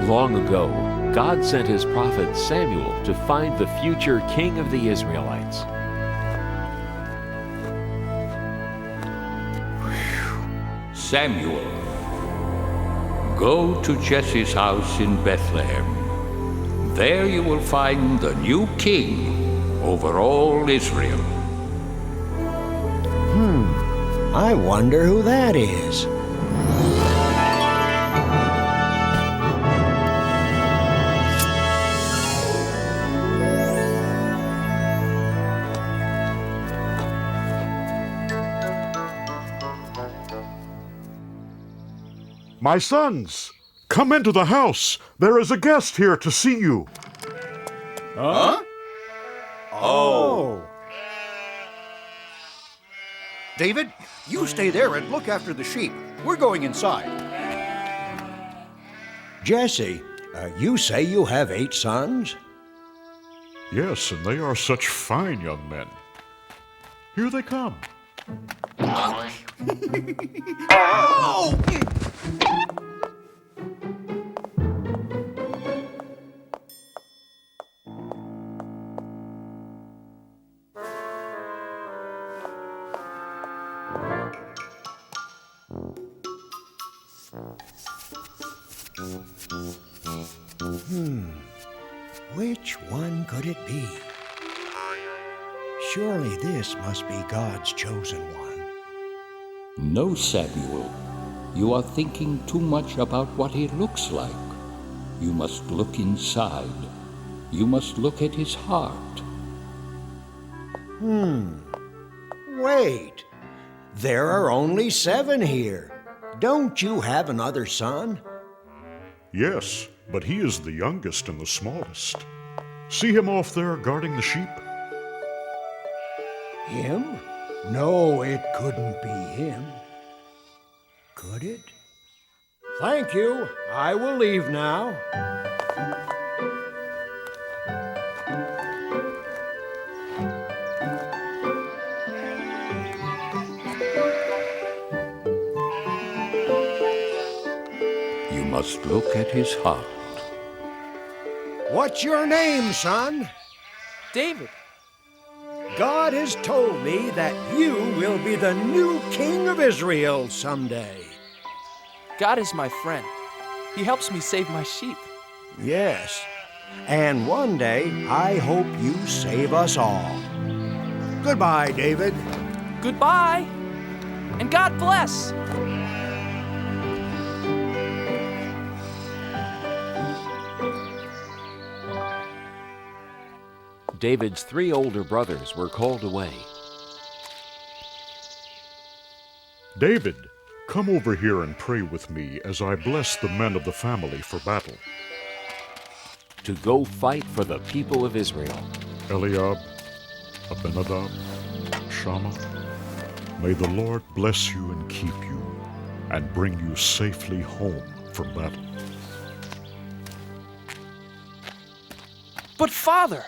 Long ago, God sent his prophet Samuel to find the future king of the Israelites. Samuel, go to Jesse's house in Bethlehem. There you will find the new king over all Israel. I wonder who that is. My sons, come into the house. There is a guest here to see you. Huh? Oh. David, you stay there and look after the sheep. We're going inside. Jesse, you say you have 8 sons? Yes, and they are such fine young men. Here they come. Oh! Which one could it be? Surely this must be God's chosen one. No, Samuel, you are thinking too much about what he looks like. You must look inside. You must look at his heart. Wait, there are only 7 here. Don't you have another son? Yes, but he is the youngest and the smallest. See him off there guarding the sheep? Him? No, it couldn't be him. Could it? Thank you. I will leave now. You must look at his heart. What's your name, son? David. God has told me that you will be the new king of Israel someday. God is my friend. He helps me save my sheep. Yes, and one day I hope you save us all. Goodbye, David. Goodbye, and God bless. David's 3 older brothers were called away. David, come over here and pray with me as I bless the men of the family for battle. To go fight for the people of Israel. Eliab, Abinadab, Shammah, may the Lord bless you and keep you, and bring you safely home from battle. But Father,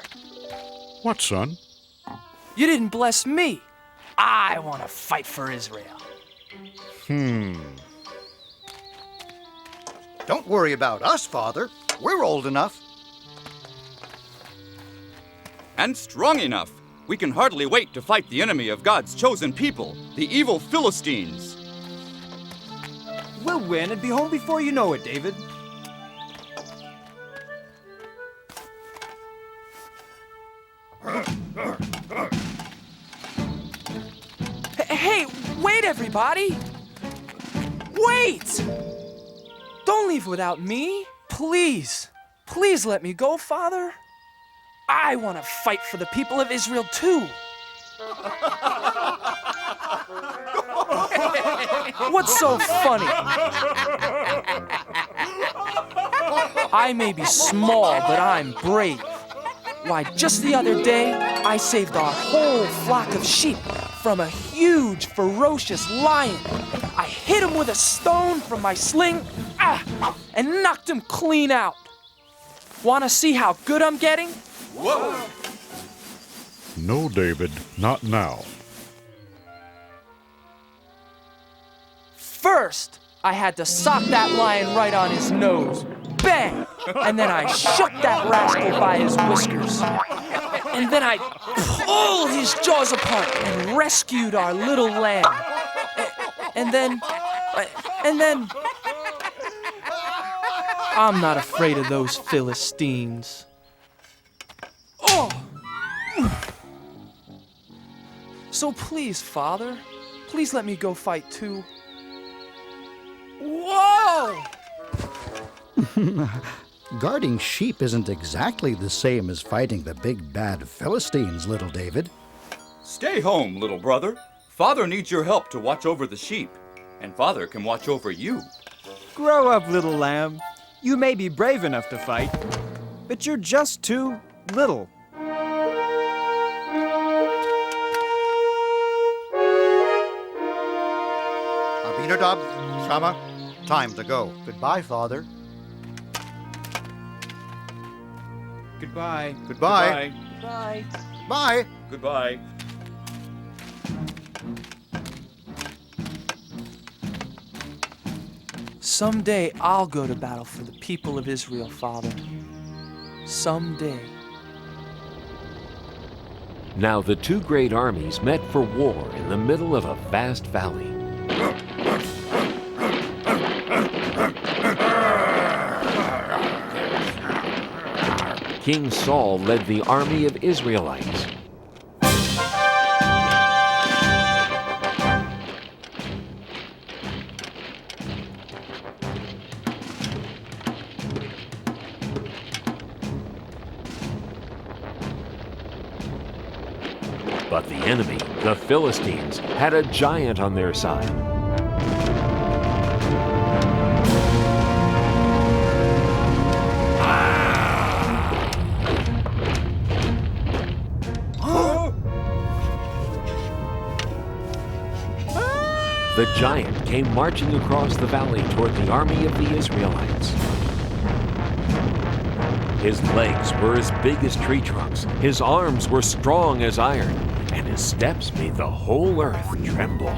What, son? you didn't bless me. I want to fight for Israel. Don't worry about us, Father. We're old enough. And strong enough. We can hardly wait to fight the enemy of God's chosen people, the evil Philistines. We'll win and be home before you know it, David. Hey, wait, everybody! Wait! Don't leave without me. Please, please let me go, Father. I want to fight for the people of Israel too. What's so funny? I may be small, but I'm brave. Why, just the other day, I saved our whole flock of sheep from a huge, ferocious lion. I hit him with a stone from my sling, and knocked him clean out. Want to see how good I'm getting? Whoa! No, David, not now. First, I had to sock that lion right on his nose. Bang! And then I shook that rascal by his whiskers. And then I pulled his jaws apart and rescued our little lamb. And then... I'm not afraid of those Philistines. Oh! So please, Father, please let me go fight too. Whoa! Guarding sheep isn't exactly the same as fighting the big bad Philistines, little David. Stay home, little brother. Father needs your help to watch over the sheep, and Father can watch over you. Grow up, little lamb. You may be brave enough to fight, but you're just too little. Abinadab, Shama, time to go. Goodbye, Father. Goodbye. Goodbye. Bye. Bye. Goodbye. Someday I'll go to battle for the people of Israel, Father. Someday. Now the two great armies met for war in the middle of a vast valley. King Saul led the army of Israelites. But the enemy, the Philistines, had a giant on their side. The giant came marching across the valley toward the army of the Israelites. His legs were as big as tree trunks, his arms were strong as iron, and his steps made the whole earth tremble.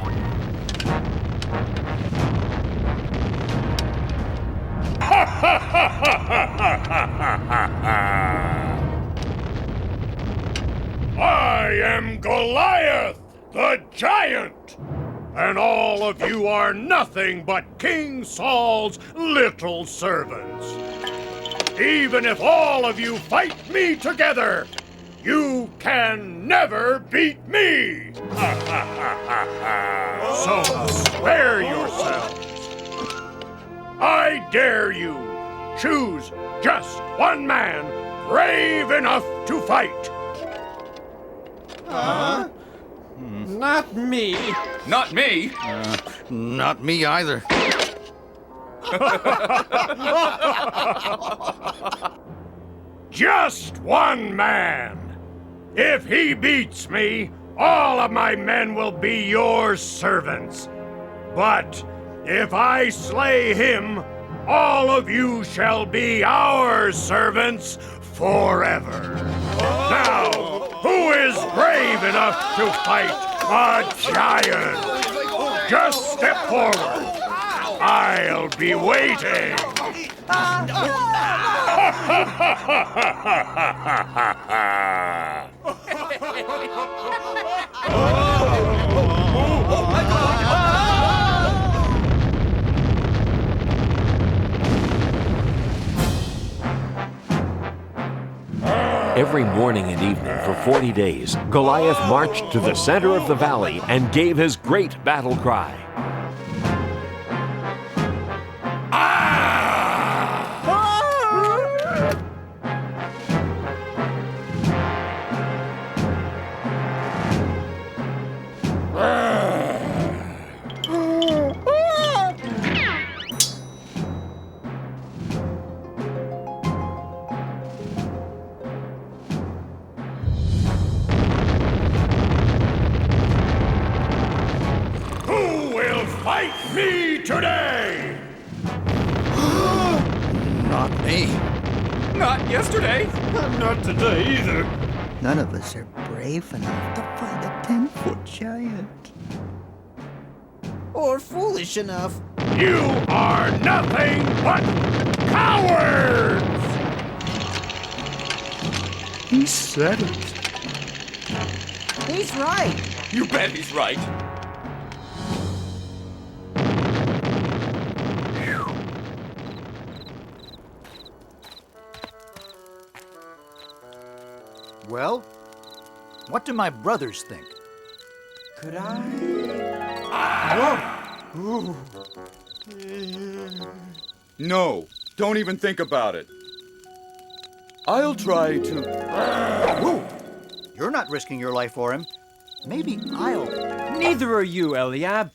I am Goliath the Giant, and all of you are nothing but King Saul's little servants. Even if all of you fight me together, you can never beat me! So spare yourselves. I dare you, choose just one man brave enough to fight. Not me. Not me! Not me either. Just one man. If he beats me, all of my men will be your servants. But if I slay him, all of you shall be our servants forever. Now, who is brave enough to fight a giant? Just step forward. I'll be waiting. Every morning and evening for 40 days, Goliath marched to the center of the valley and gave his great battle cry. Fight me today! Not me. Not yesterday! Not today either. None of us are brave enough to fight a 10-foot giant. Or foolish enough. You are nothing but Cowards! He said it. He's right. You bet he's right. Well, what do my brothers think? Could I? No, don't even think about it. I'll try to... Whoa! You're not risking your life for him. Maybe I'll... Neither are you, Eliab.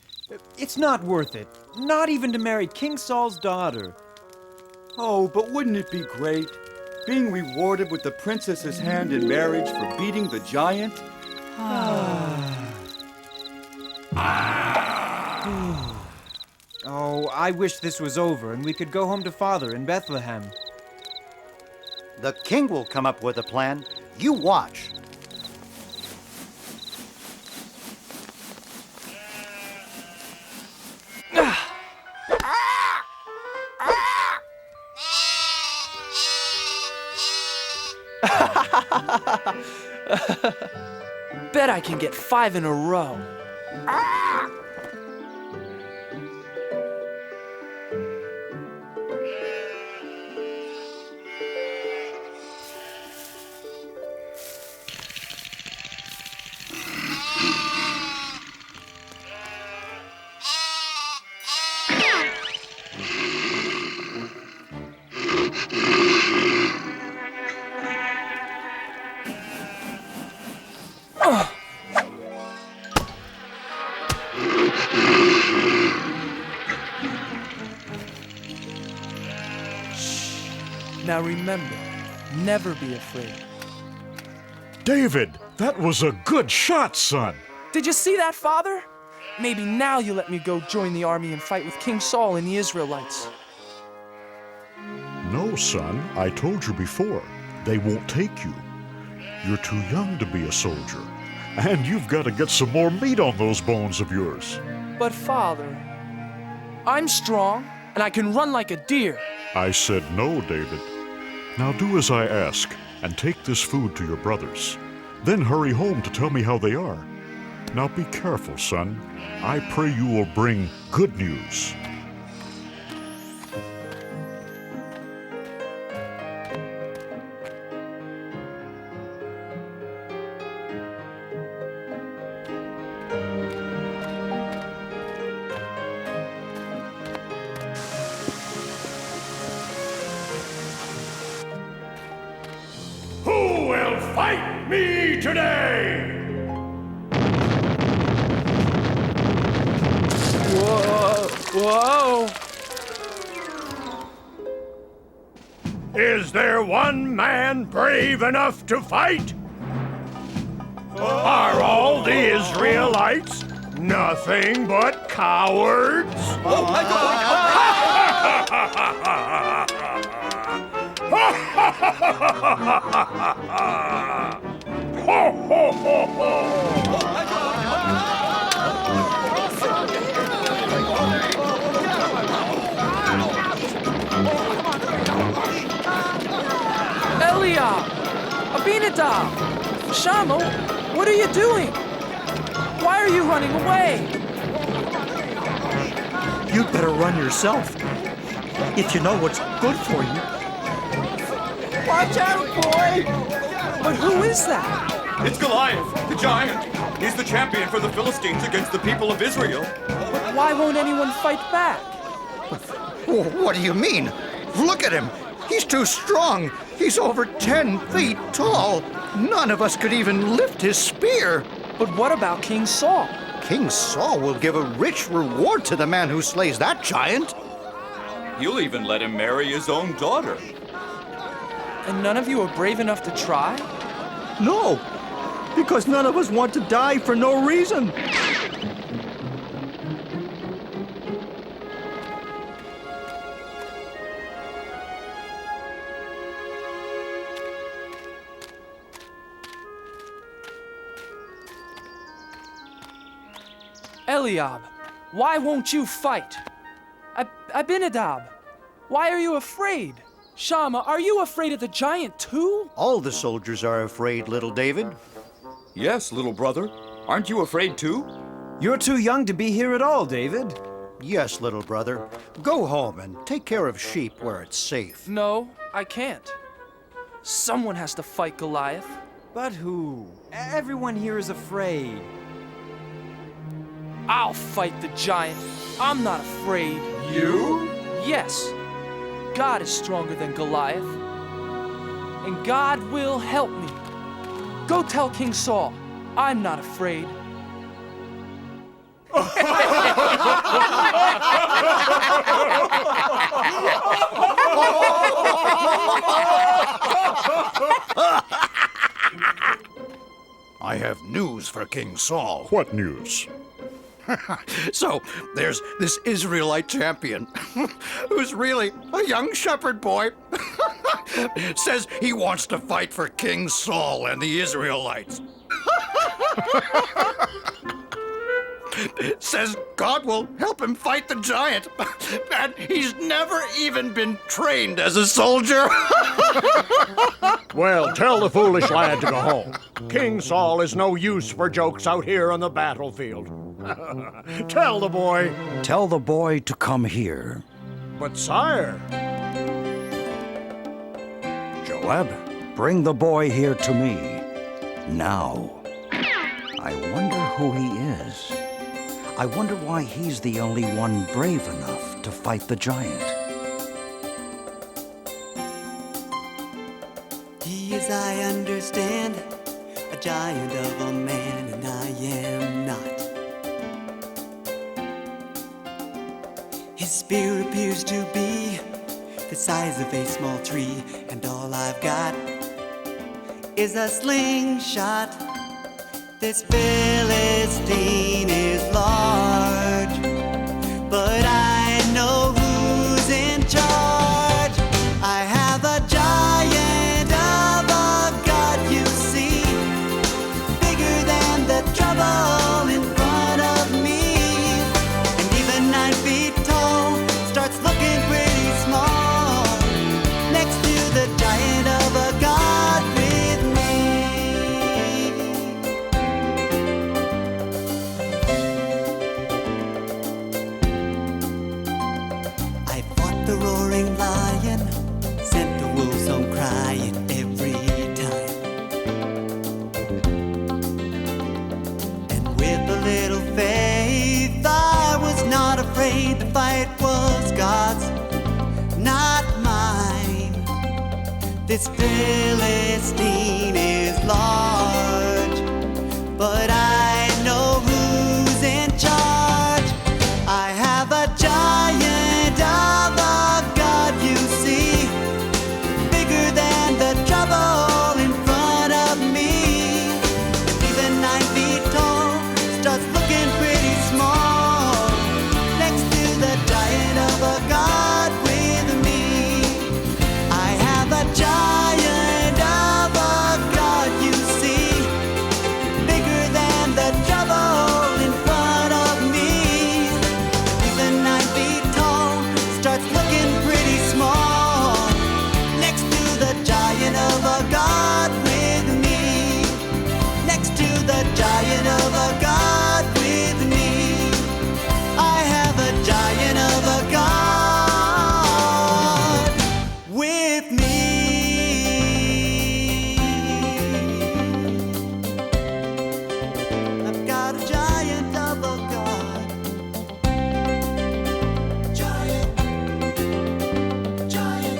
It's not worth it. Not even to marry King Saul's daughter. Oh, but wouldn't it be great? Being rewarded with the princess's hand in marriage for beating the giant? Oh, I wish this was over and we could go home to Father in Bethlehem. The king will come up with a plan. You watch. Bet I can get 5 in a row. Now remember, never be afraid. David, that was a good shot, son. Did you see that, Father? Maybe now you'll let me go join the army and fight with King Saul and the Israelites. No, son, I told you before. They won't take you. You're too young to be a soldier. And you've got to get some more meat on those bones of yours. But Father, I'm strong and I can run like a deer. I said no, David. Now do as I ask, and take this food to your brothers. Then hurry home to tell me how they are. Now be careful, son. I pray you will bring good news. Who will fight me today? Whoa! Is there one man brave enough to fight? Are all the Israelites nothing but cowards? Oh, my God! Eliab! Abinadab! Shammah, what are you doing? Why are you running away? You'd better run yourself. If you know what's good for you. Watch out, boy! But who is that? It's Goliath the Giant. He's the champion for the Philistines against the people of Israel. But why won't anyone fight back? What do you mean? Look at him. He's too strong. He's over 10 feet tall. None of us could even lift his spear. But what about King Saul? King Saul will give a rich reward to the man who slays that giant. He'll even let him marry his own daughter. And none of you are brave enough to try? No, because none of us want to die for no reason. Eliab, why won't you fight? Abinadab, Why are you afraid? Shama, are you afraid of the giant too? All the soldiers are afraid, little David. Yes, little brother. Aren't you afraid too? You're too young to be here at all, David. Yes, little brother. Go home and take care of sheep where it's safe. No, I can't. Someone has to fight Goliath. But who? Everyone here is afraid. I'll fight the giant. I'm not afraid. You? Yes. God is stronger than Goliath. And God will help me. Go tell King Saul, I'm not afraid. I have news for King Saul. What news? So, there's this Israelite champion who's really a young shepherd boy. Says he wants to fight for King Saul and the Israelites. Says God will help him fight the giant. And he's never even been trained as a soldier. Well, tell the foolish lad to go home. King Saul is no use for jokes out here on the battlefield. Tell the boy. Tell the boy to come here. But sire, Joab, bring the boy here to me. Now. I wonder who he is. I wonder why he's the only one brave enough to fight the giant. He is, I understand, a giant of a man, and I am not. His spear appears to be the size of a small tree, and all I've got is a slingshot. This Philistine is large, but I know who's in charge. I have a giant of a God, you see, bigger than the trouble in front of me. And even 9 feet tall starts looking pretty small next to the giant of a God with me. I fought the roaring lion, sent the wolves home crying every time. And with a little faith, I was not afraid. The fight was God's, not mine. This Philistine is large, but I know who's in charge. I have a giant of a God, you see, bigger than the trouble in front of me. And even 9 feet tall starts looking pretty small next to the giant of a God with me. I have a giant of a God, you see, bigger than the trouble in front of me. Even 9 feet tall starts looking pretty small next to the giant of a God with me. Next to the giant of a God with me. I have a giant of a God with me. I've got a giant of a God. Giant, giant,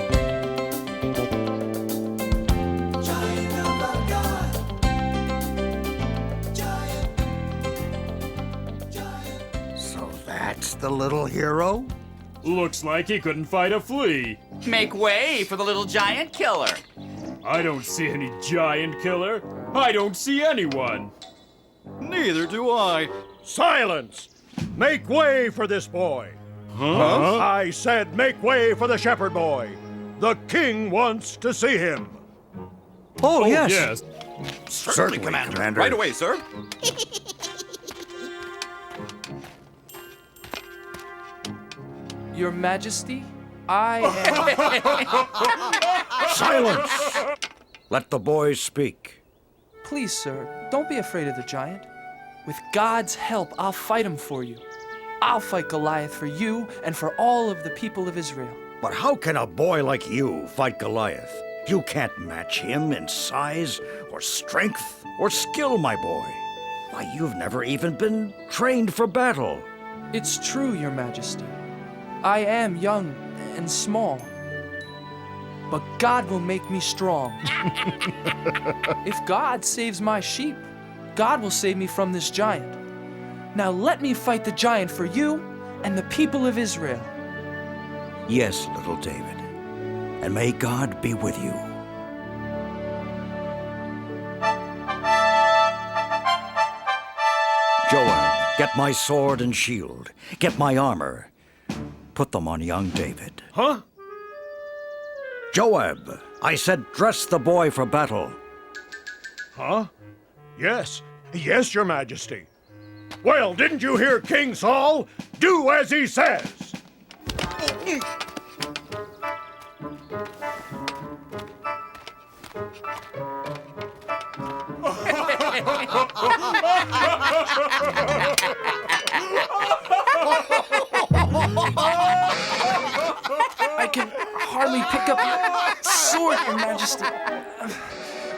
giant of a God. Giant, giant. So that's the little hero? Looks like he couldn't fight a flea. Make way for the little giant killer. I don't see any giant killer. I don't see anyone. Neither do I. silence! Make way for this boy. Huh? I said make way for the shepherd boy. The king wants to see him. Oh, yes. Yes. Certainly, Commander. Right away, sir. Your Majesty, I am... Silence! Let the boy speak. Please, sir, don't be afraid of the giant. With God's help, I'll fight him for you. I'll fight Goliath for you and for all of the people of Israel. But how can a boy like you fight Goliath? You can't match him in size or strength or skill, my boy. Why, you've never even been trained for battle. It's true, Your Majesty. I am young and small. But God will make me strong. If God saves my sheep, God will save me from this giant. Now let me fight the giant for you and the people of Israel. Yes, little David, and may God be with you. Joab, get my sword and shield. Get my armor. Put them on young David. Huh? Joab, I said dress the boy for battle. Huh? Yes. Yes, Your Majesty. Well, didn't you hear King Saul? Do as he says. I can hardly pick up your sword, Your Majesty.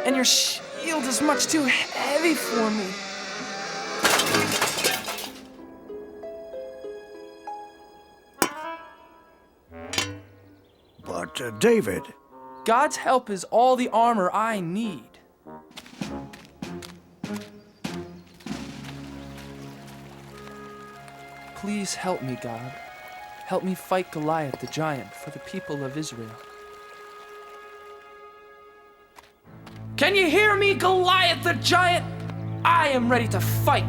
And your shield is much too heavy for me. But, David... God's help is all the armor I need. Please help me, God. Help me fight Goliath the giant for the people of Israel. Can you hear me, Goliath the giant? I am ready to fight.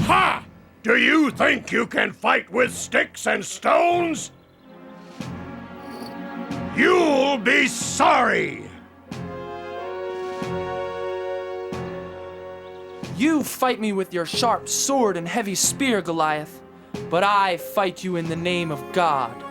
Ha! Do you think you can fight with sticks and stones? You'll be sorry! You fight me with your sharp sword and heavy spear, Goliath, but I fight you in the name of God.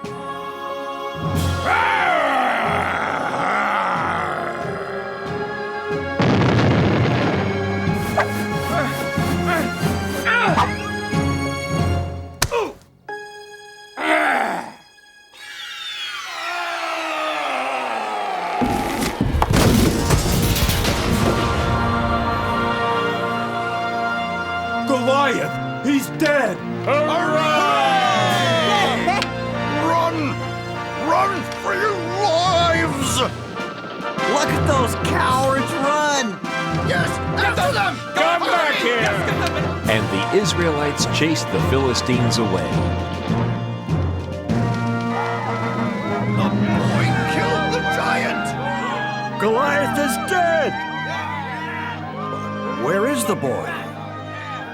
Goliath! He's dead! Hooray! Run! Run for your lives! Look at those cowards run! Yes! Get them! Come back here! And the Israelites chased the Philistines away. The boy killed the giant! Goliath is dead! Where is the boy?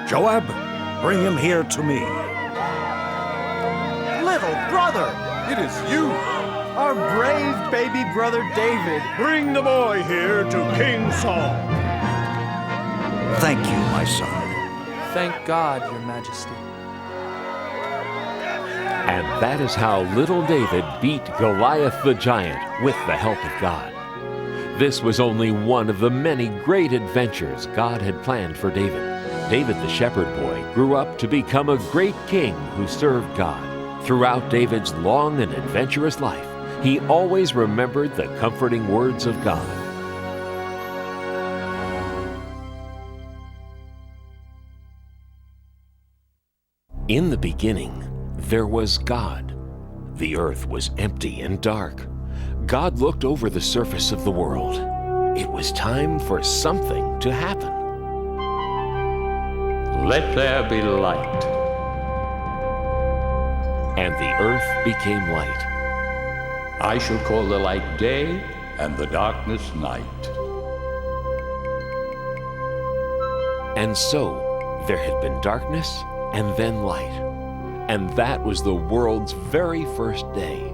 Joab, bring him here to me. Little brother! It is you! Our brave baby brother David. Bring the boy here to King Saul. Thank you, my son. Thank God, Your Majesty. And that is how little David beat Goliath the giant with the help of God. This was only one of the many great adventures God had planned for David. David the shepherd boy grew up to become a great king who served God. Throughout David's long and adventurous life, he always remembered the comforting words of God. In the beginning, there was God. The earth was empty and dark. God looked over the surface of the world. It was time for something to happen. Let there be light. And the earth became light. I shall call the light day and the darkness night. And so there had been darkness and then light. And that was the world's very first day.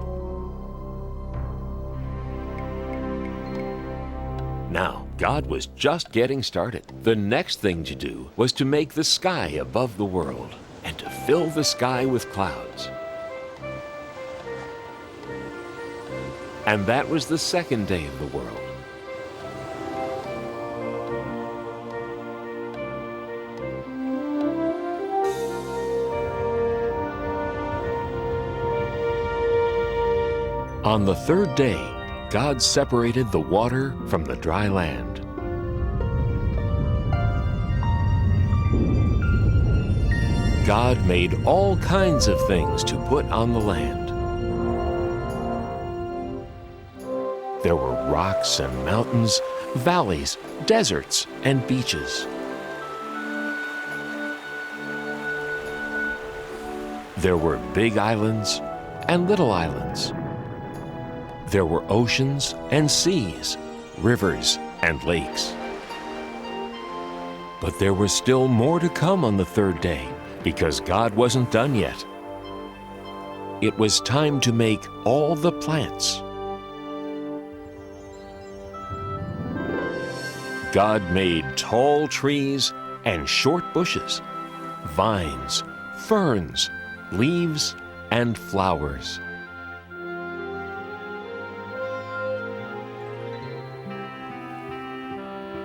Now, God was just getting started. The next thing to do was to make the sky above the world and to fill the sky with clouds. And that was the second day of the world. On the third day, God separated the water from the dry land. God made all kinds of things to put on the land. There were rocks and mountains, valleys, deserts, and beaches. There were big islands and little islands. There were oceans and seas, rivers and lakes. But there was still more to come on the third day, because God wasn't done yet. It was time to make all the plants. God made tall trees and short bushes, vines, ferns, leaves, and flowers.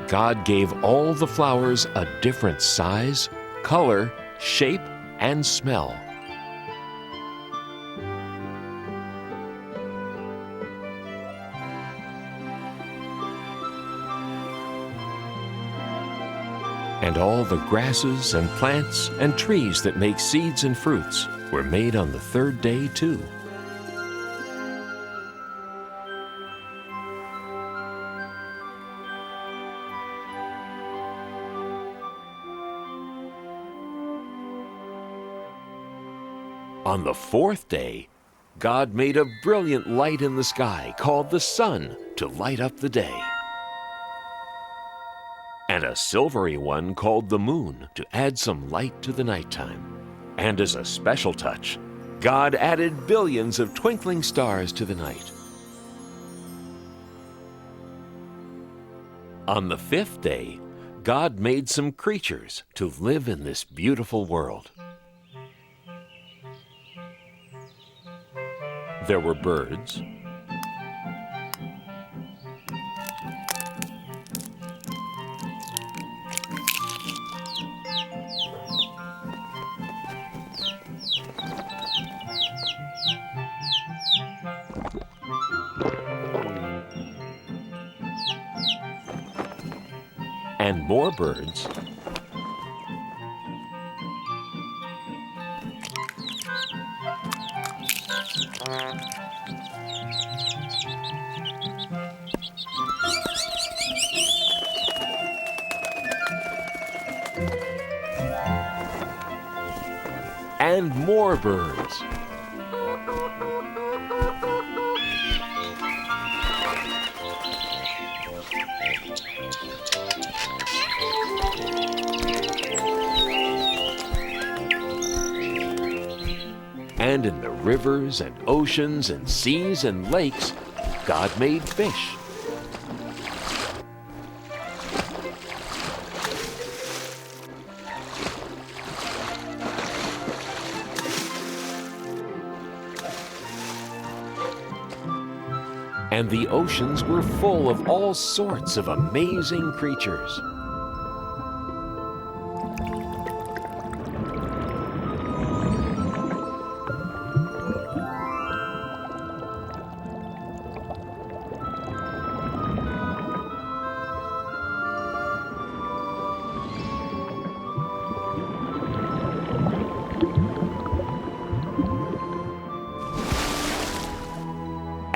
God gave all the flowers a different size, color, shape, and smell. And all the grasses and plants and trees that make seeds and fruits were made on the third day too. On the fourth day, God made a brilliant light in the sky called the sun to light up the day, and a silvery one called the moon to add some light to the nighttime. And as a special touch, God added billions of twinkling stars to the night. On the fifth day, God made some creatures to live in this beautiful world. There were birds, and more birds, and more birds. And in the rivers and oceans and seas and lakes, God made fish. And the oceans were full of all sorts of amazing creatures.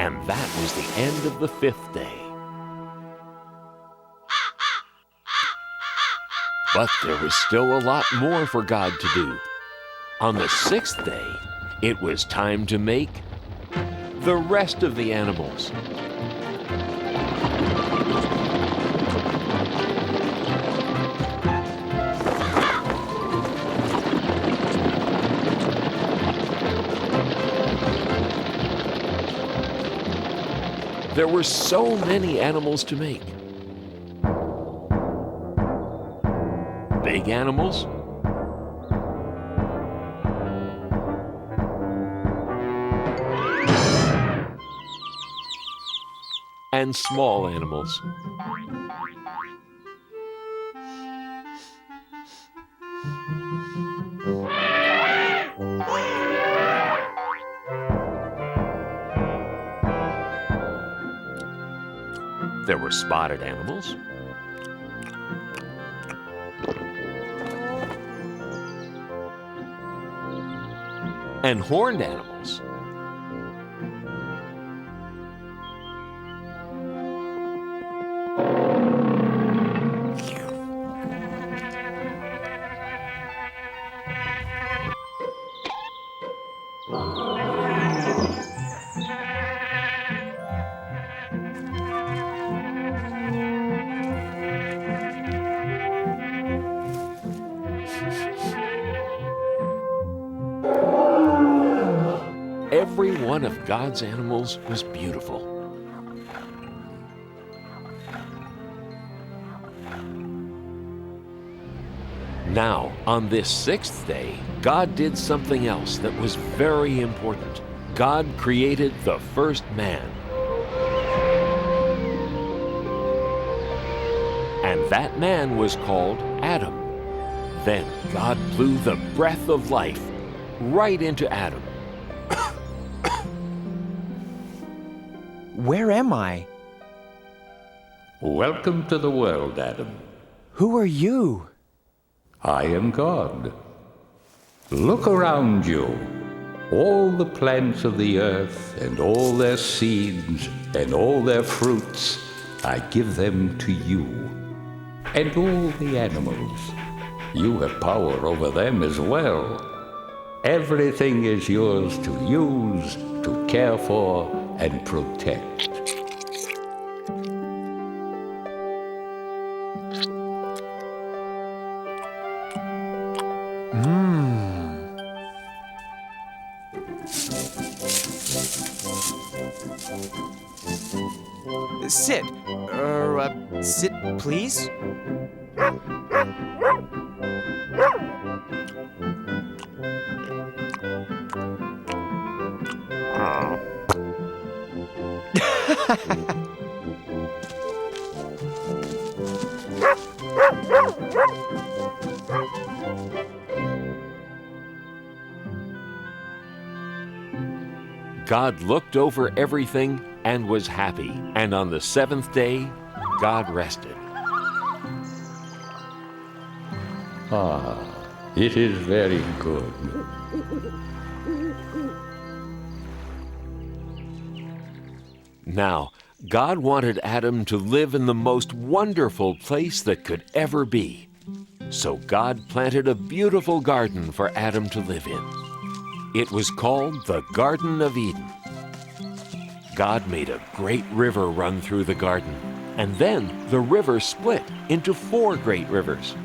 And that was the end of the fifth day. But there was still a lot more for God to do. On the sixth day, it was time to make the rest of the animals. There were so many animals to make. Big animals, and small animals. There were spotted animals, and horned animals. Every one of God's animals was beautiful. Now, on this sixth day, God did something else that was very important. God created the first man. And that man was called Adam. Then God blew the breath of life right into Adam. Where am I? Welcome to the world, Adam. Who are you? I am God. Look around you. All the plants of the earth, and all their seeds, and all their fruits, I give them to you. And all the animals. You have power over them as well. Everything is yours to use, to care for, and protect. Sit. Sit, please. God looked over everything and was happy. And on the seventh day, God rested. It is very good. Now, God wanted Adam to live in the most wonderful place that could ever be. So God planted a beautiful garden for Adam to live in. It was called the Garden of Eden. God made a great river run through the garden, and then the river split into 4 great rivers.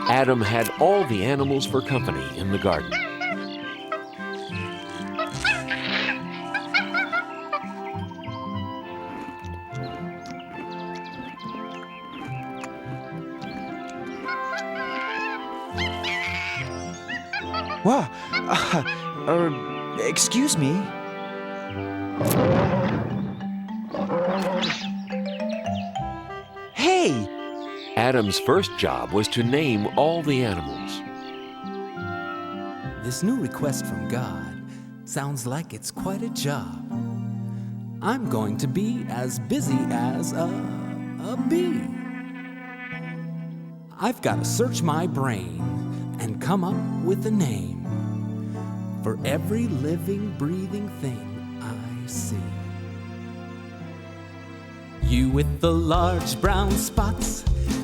Adam had all the animals for company in the garden. Wow. Excuse me. Hey! Adam's first job was to name all the animals. This new request from God sounds like it's quite a job. I'm going to be as busy as a bee. I've got to search my brain and come up with a name for every living, breathing thing I see. You with the large brown spots,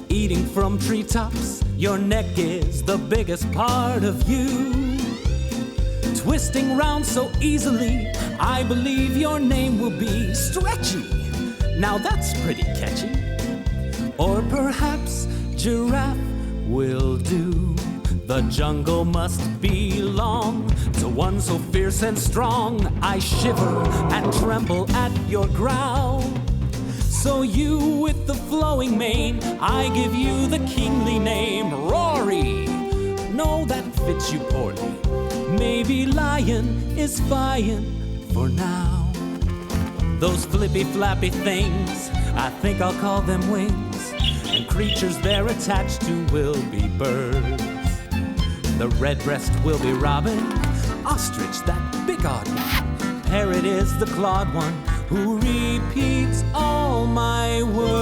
eating from treetops, your neck is the biggest part of you. twisting round so easily. I believe your name will be Stretchy. Now that's pretty catchy. Or perhaps Giraffe will do. The jungle must belong to one so fierce and strong. I shiver and tremble at your growl. So you with the flowing mane, I give you the kingly name, Rory. No, that fits you poorly. Maybe lion is fine for now. Those flippy flappy things, I think I'll call them wings. And creatures they're attached to will be birds. The redbreast will be robin, ostrich that big odd one. Parrot is the clawed one who repeats all my words.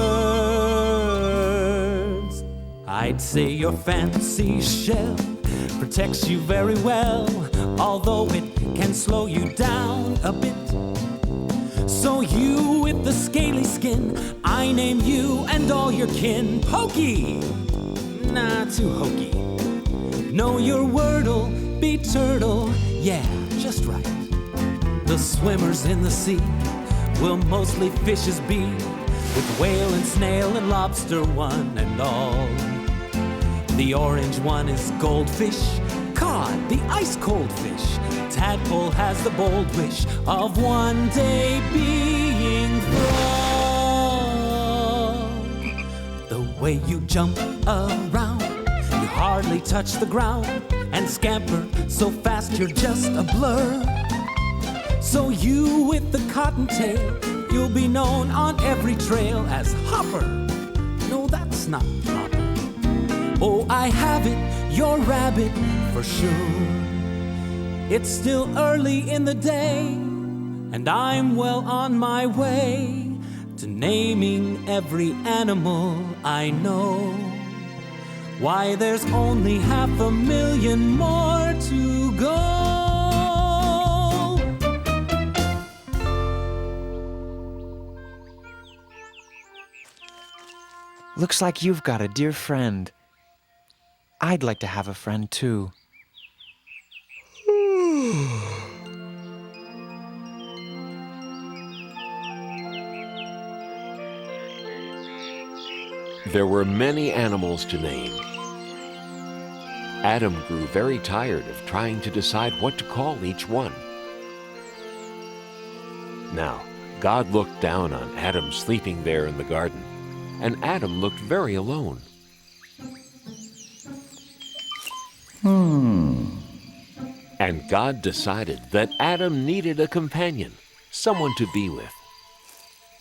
I'd say your fancy shell protects you very well, although it can slow you down a bit. So you with the scaly skin, I name you and all your kin Pokey. Nah, too hokey. Know your word'll be turtle, yeah, just right. The swimmers in the sea will mostly fishes be, with whale and snail and lobster one and all. The orange one is goldfish, cod, the ice-cold fish. Tadpole has the bold wish of one day being frog. The way you jump around, you hardly touch the ground, and scamper so fast you're just a blur. So you with the cottontail, you'll be known on every trail as Hopper. No, that's not proper. Oh, I have it, you're rabbit for sure. It's still early in the day, and I'm well on my way to naming every animal I know. Why, there's only 500,000 more to go. Looks like you've got a dear friend. I'd like to have a friend too. There were many animals to name. Adam grew very tired of trying to decide what to call each one. Now, God looked down on Adam sleeping there in the garden, and Adam looked very alone. And God decided that Adam needed a companion, someone to be with.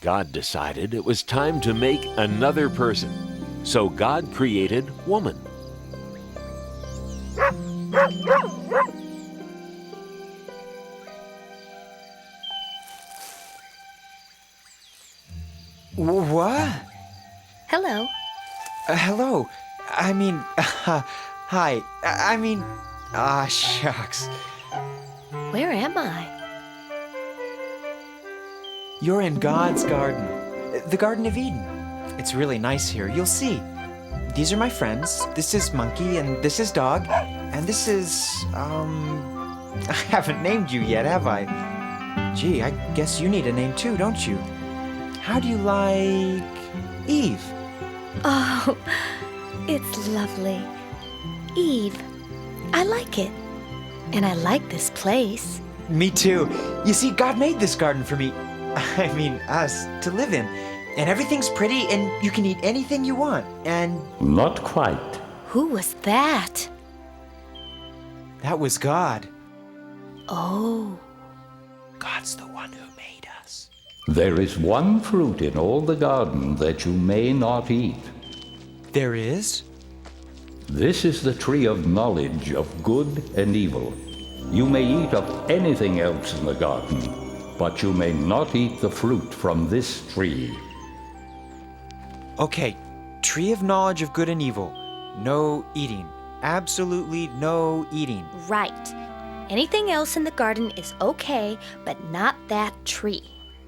God decided it was time to make another person, so God created woman. What? Hello. Hello. I mean, hi. Shucks. Where am I? You're in God's garden, the Garden of Eden. It's really nice here, you'll see. These are my friends. This is Monkey, and this is Dog, and this is, I haven't named you yet, have I? Gee, I guess you need a name too, don't you? How do you like Eve? Oh, it's lovely. Eve. I like it. And I like this place. Me too. You see, God made this garden for me. I mean, us, to live in. And everything's pretty, and you can eat anything you want, and... Not quite. Who was that? That was God. Oh. God's the one who made us. There is one fruit in all the garden that you may not eat. There is? This is the tree of knowledge of good and evil. You may eat of anything else in the garden, but you may not eat the fruit from this tree. Okay, tree of knowledge of good and evil. No eating. Absolutely no eating. Right. Anything else in the garden is okay, but not that tree.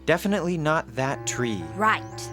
Definitely not that tree. Right.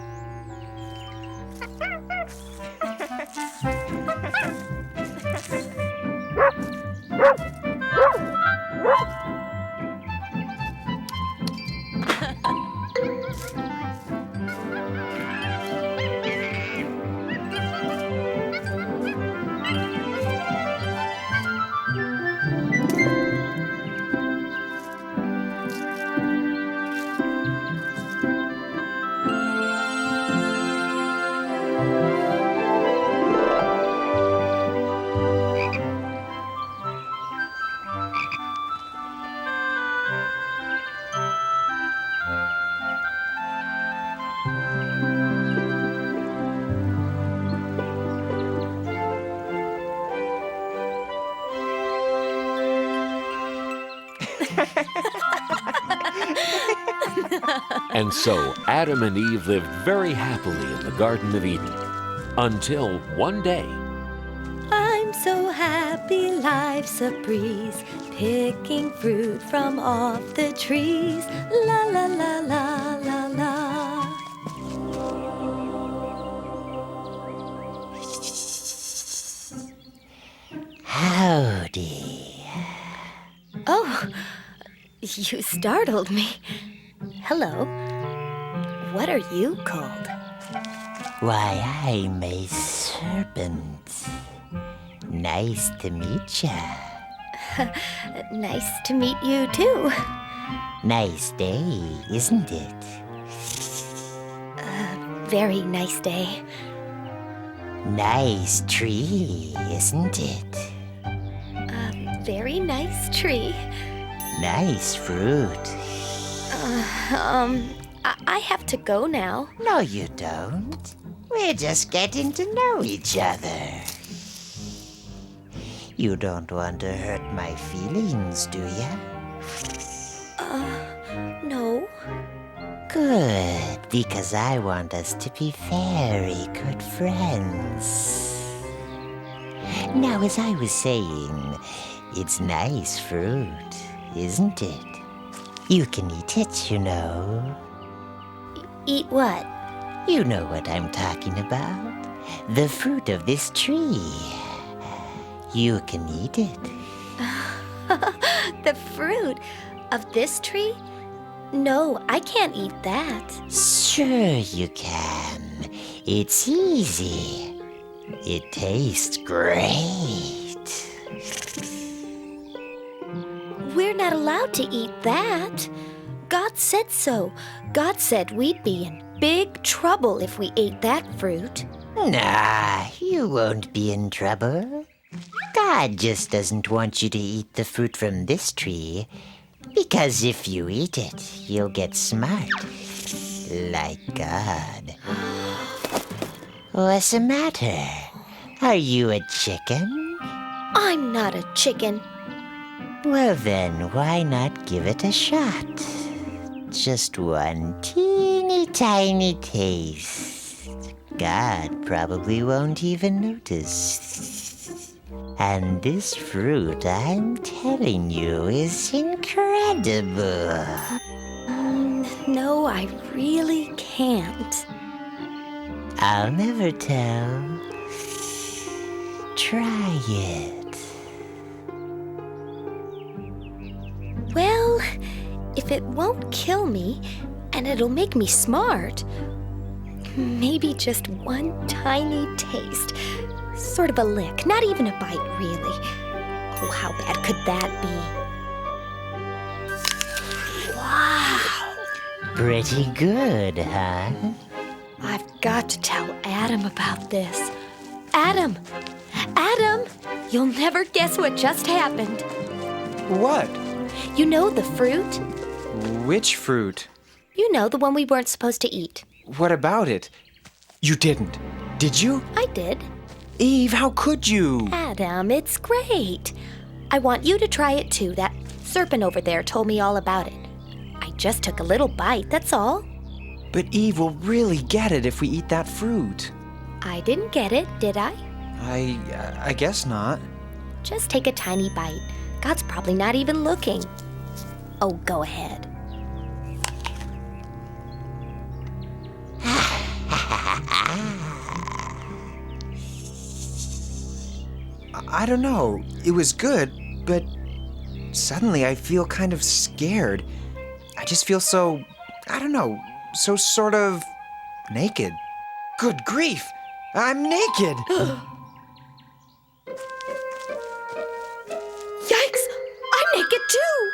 And so Adam and Eve lived very happily in the Garden of Eden. Until one day. I'm so happy, life's a breeze, picking fruit from off the trees. La la la la la la. Howdy. Oh, you startled me. Hello. What are you called? Why, I'm a serpent. Nice to meet ya. Nice to meet you, too. Nice day, isn't it? Very nice day. Nice tree, isn't it? Very nice tree. Nice fruit. I have to go now. No, you don't. We're just getting to know each other. You don't want to hurt my feelings, do ya? No. Good, because I want us to be very good friends. Now, as I was saying, it's nice fruit, isn't it? You can eat it, you know. Eat what? You know what I'm talking about. The fruit of this tree. You can eat it. The fruit of this tree? No, I can't eat that. Sure you can. It's easy. It tastes great. We're not allowed to eat that. God said so. God said we'd be in big trouble if we ate that fruit. Nah, you won't be in trouble. God just doesn't want you to eat the fruit from this tree, because if you eat it, you'll get smart. Like God. What's the matter? Are you a chicken? I'm not a chicken. Well then, why not give it a shot? Just one teeny tiny taste. God probably won't even notice. And this fruit, I'm telling you, is incredible. No, I really can't. I'll never tell. Try it. Well, if it won't kill me, and it'll make me smart, maybe just one tiny taste. Sort of a lick, not even a bite, really. Oh, how bad could that be? Wow! Pretty good, huh? I've got to tell Adam about this. Adam! Adam! You'll never guess what just happened. What? You know the fruit? Which fruit? You know, the one we weren't supposed to eat. What about it? You didn't. Did you? I did. Eve, how could you? Adam, it's great. I want you to try it too. That serpent over there told me all about it. I just took a little bite, that's all. But Eve will really get it if we eat that fruit. I didn't get it, did I? I guess not. Just take a tiny bite. God's probably not even looking. Oh, go ahead. I don't know. It was good, but suddenly I feel kind of scared. I just feel so, I don't know, so sort of naked. Good grief! I'm naked! Yikes! I'm naked too!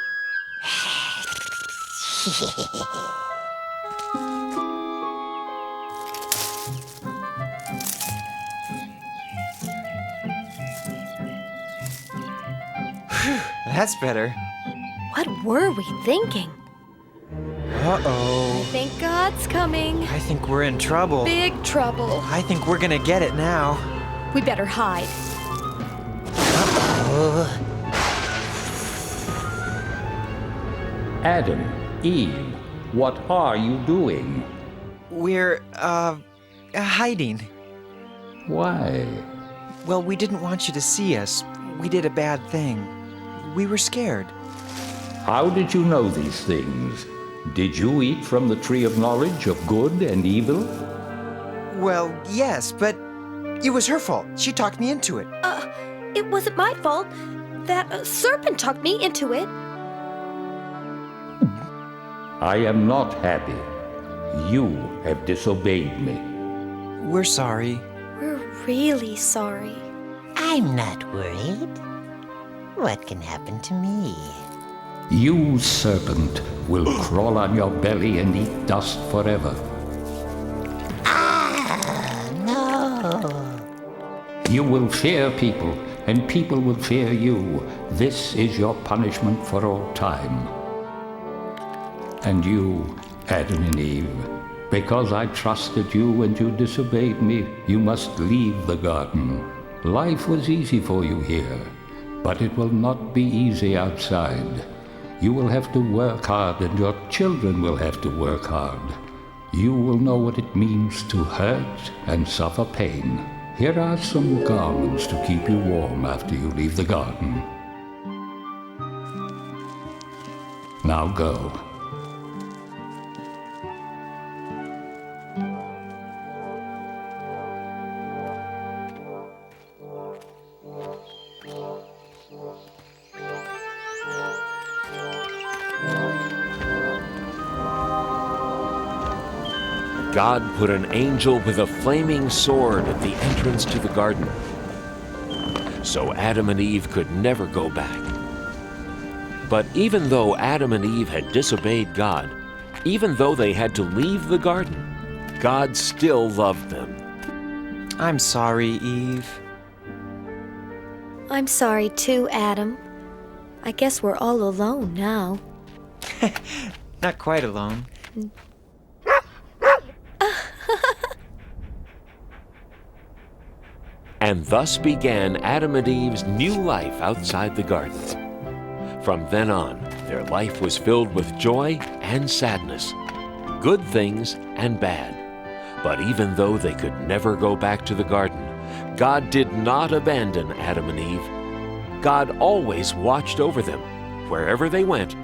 That's better. What were we thinking? Uh-oh. I think God's coming. I think we're in trouble. Big trouble. I think we're gonna get it now. We better hide. Adam, Eve, What are you doing? We're, hiding. Why? Well, we didn't want you to see us. We did a bad thing. We were scared. How did you know these things? Did you eat from the tree of knowledge of good and evil? Well, yes, but it was her fault. She talked me into it. It wasn't my fault. That serpent talked me into it. I am not happy. You have disobeyed me. We're sorry. We're really sorry. I'm not worried. What can happen to me? You, serpent, will crawl on your belly and eat dust forever. No. You will fear people, and people will fear you. This is your punishment for all time. And you, Adam and Eve, because I trusted you and you disobeyed me, you must leave the garden. Life was easy for you here, but it will not be easy outside. You will have to work hard, and your children will have to work hard. You will know what it means to hurt and suffer pain. Here are some garments to keep you warm after you leave the garden. Now go. God put an angel with a flaming sword at the entrance to the garden, so Adam and Eve could never go back. But even though Adam and Eve had disobeyed God, even though they had to leave the garden, God still loved them. I'm sorry, Eve. I'm sorry too, Adam. I guess we're all alone now. Not quite alone. And thus began Adam and Eve's new life outside the garden. From then on, their life was filled with joy and sadness, good things and bad. But even though they could never go back to the garden, God did not abandon Adam and Eve. God always watched over them, wherever they went,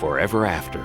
forever after.